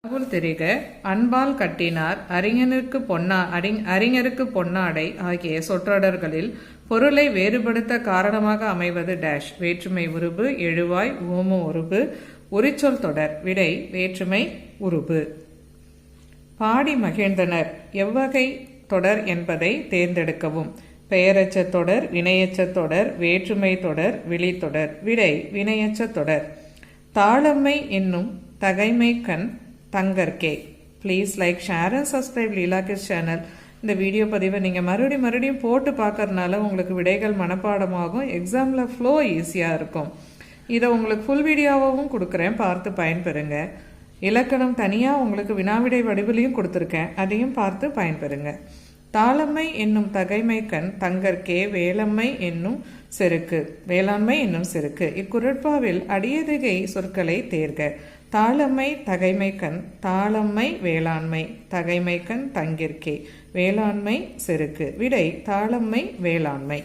ராகுல் தெரிக அன்பால் கட்டினார் அறிஞருக்கு பொன்னாடை ஆகிய சொற்றொடர்களில் பொருளை வேறுபடுத்த காரணமாக அமைவது டேஷ். வேற்றுமை உருபு, எழுவாய், ஓம உருபு, உரிச்சொல் தொடர். விடை வேற்றுமை உருபு. பாடி மகிழ்ந்தனர் எவ்வகை தொடர் என்பதை தேர்ந்தெடுக்கவும். பெயரச்ச தொடர், வினையச்ச தொடர், வேற்றுமை தொடர், விழித்தொடர். விடை வினையச்ச தொடர். தாளம்மை என்னும் தகைமை கண் தங்கற்கே. Please like, share and subscribe Leela kids channel. இந்த வீடியோ பதிவை நீங்கள் மறுபடியும் போட்டு பார்க்கறதுனால உங்களுக்கு விடைகள் மனப்பாடமாகும். எக்ஸாமில் ஃப்ளோ ஈஸியாக இருக்கும். இதை உங்களுக்கு ஃபுல் வீடியோவாகவும் கொடுக்குறேன், பார்த்து பயன்பெறுங்க. இலக்கணம் தனியாக உங்களுக்கு வினாவிடை வடிவிலையும் கொடுத்துருக்கேன், அதையும் பார்த்து பயன்பெறுங்க. தாளம்மை என்னும் தகைமை கண் தங்கற்கே வேளாண்மை என்னும் செருக்கு. இக்குறட்பாவில் அடியதிகை சொற்களை தேர்க. தாளம்மை தகைமை கண், தாளம்மை வேளாண்மை, தகைமை கண் தங்கிற்கே, வேளாண்மை செருக்கு. விடை தாளம்மை வேளாண்மை.